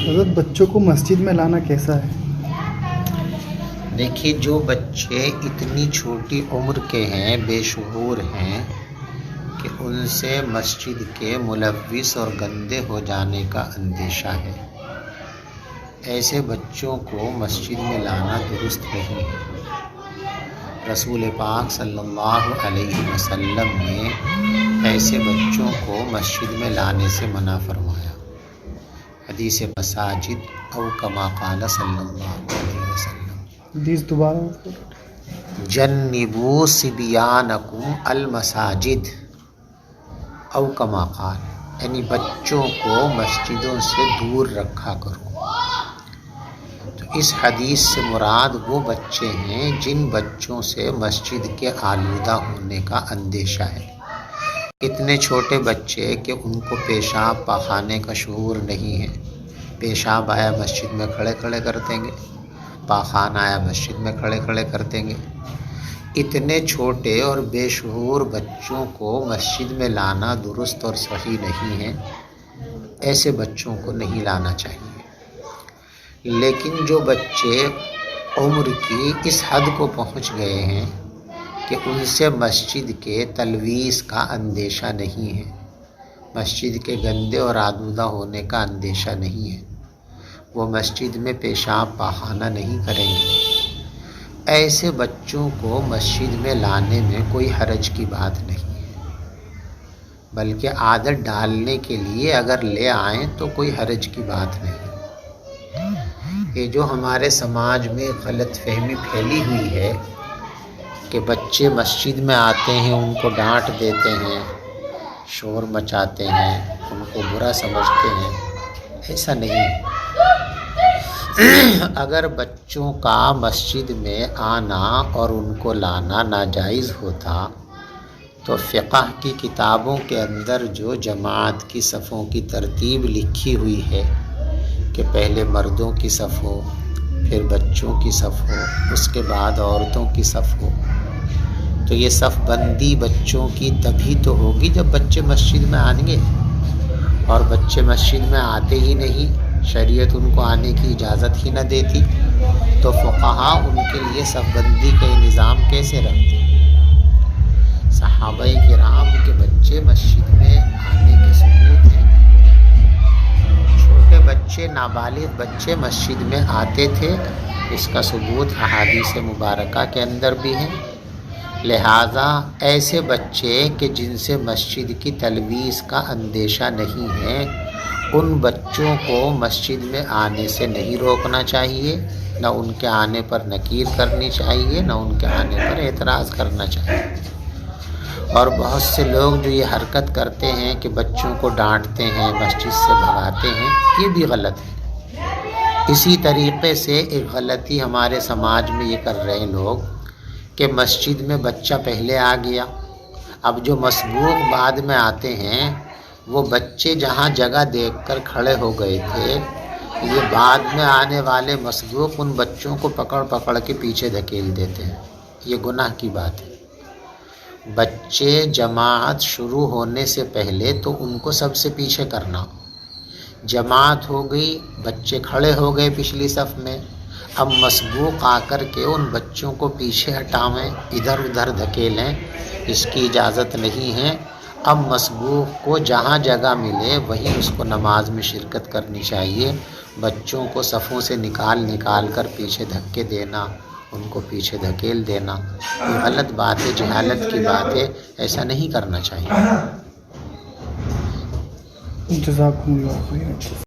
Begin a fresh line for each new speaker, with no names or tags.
حضرت بچوں کو مسجد میں لانا کیسا ہے؟
دیکھیے، جو بچے اتنی چھوٹی عمر کے ہیں، بے شعور ہیں کہ ان سے مسجد کے ملوث اور گندے ہو جانے کا اندیشہ ہے، ایسے بچوں کو مسجد میں لانا درست نہیں ہے۔ رسول پاک صلی اللہ علیہ وسلم نے ایسے بچوں کو مسجد میں لانے سے منع فرمایا۔ حدیث مساجد او کما قال صلی اللہ علیہ وسلم،
حدیث دوبارہ
جنبوا صبیانکم المساجد او کما قال، یعنی بچوں کو مسجدوں سے دور رکھا کرو۔ تو اس حدیث سے مراد وہ بچے ہیں جن بچوں سے مسجد کے آلودہ ہونے کا اندیشہ ہے۔ اتنے چھوٹے بچے کہ ان کو پیشاب پاخانے کا شعور نہیں ہے، پیشاب آیا مسجد میں کھڑے کھڑے کر دیں گے، پاخانہ آیا مسجد میں کھڑے کھڑے کر دیں گے۔ اتنے چھوٹے اور بے شعور بچوں کو مسجد میں لانا درست اور صحیح نہیں ہے، ایسے بچوں کو نہیں لانا چاہیے۔ لیکن جو بچے عمر کی اس حد کو پہنچ گئے ہیں کہ ان سے مسجد کے تلویث کا اندیشہ نہیں ہے، مسجد کے گندے اور آلودہ ہونے کا اندیشہ نہیں ہے، وہ مسجد میں پیشاب پاخانہ نہیں کریں گے، ایسے بچوں کو مسجد میں لانے میں کوئی حرج کی بات نہیں ہے، بلکہ عادت ڈالنے کے لیے اگر لے آئیں تو کوئی حرج کی بات نہیں۔ یہ جو ہمارے سماج میں غلط فہمی پھیلی ہوئی ہے کہ بچے مسجد میں آتے ہیں، ان کو ڈانٹ دیتے ہیں، شور مچاتے ہیں، ان کو برا سمجھتے ہیں، ایسا نہیں ہے۔ اگر بچوں کا مسجد میں آنا اور ان کو لانا ناجائز ہوتا تو فقہ کی کتابوں کے اندر جو جماعت کی صفوں کی ترتیب لکھی ہوئی ہے کہ پہلے مردوں کی صف ہو، پھر بچوں کی صف ہو، اس کے بعد عورتوں کی صف ہو، تو یہ صف بندی بچوں کی تبھی تو ہوگی جب بچے مسجد میں آئیں گے، اور بچے مسجد میں آتے ہی نہیں، شریعت ان کو آنے کی اجازت ہی نہ دیتی، تو فقہا ان کے لیے صف بندی کا نظام کیسے رکھتے؟ صحابہ کرام کے بچے مسجد میں آنے کے ثبوت ہیں، چھوٹے بچے، نابالغ بچے مسجد میں آتے تھے، اس کا ثبوت احادیث مبارکہ کے اندر بھی ہے۔ لہٰذا ایسے بچے کہ جن سے مسجد کی تلویث کا اندیشہ نہیں ہے، ان بچوں کو مسجد میں آنے سے نہیں روکنا چاہیے، نہ ان کے آنے پر نکیر کرنی چاہیے، نہ ان کے آنے پر اعتراض کرنا چاہیے۔ اور بہت سے لوگ جو یہ حرکت کرتے ہیں کہ بچوں کو ڈانٹتے ہیں، مسجد سے بھگاتے ہیں، یہ بھی غلط ہے۔ اسی طریقے سے ایک غلطی ہمارے سماج میں یہ کر رہے ہیں لوگ کہ مسجد میں بچہ پہلے آ گیا، اب جو مسبوق بعد میں آتے ہیں وہ بچے جہاں جگہ دیکھ کر کھڑے ہو گئے تھے، یہ بعد میں آنے والے مسبوق ان بچوں کو پکڑ پکڑ کے پیچھے دھکیل دیتے ہیں، یہ گناہ کی بات ہے۔ بچے جماعت شروع ہونے سے پہلے تو ان کو سب سے پیچھے کرنا، جماعت ہو گئی، بچے کھڑے ہو گئے پچھلی صف میں، اب مسبوق آ کر کے ان بچوں کو پیچھے ہٹاویں، ادھر ادھر دھکیلیں، اس کی اجازت نہیں ہے۔ اب مسبوق کو جہاں جگہ ملے وہیں اس کو نماز میں شرکت کرنی چاہیے، بچوں کو صفوں سے نکال کر پیچھے دھکے دینا، ان کو پیچھے دھکیل دینا، یہ غلط بات ہے، جہالت کی بات ہے، ایسا نہیں کرنا چاہیے۔
جزاکم اللہ خیر۔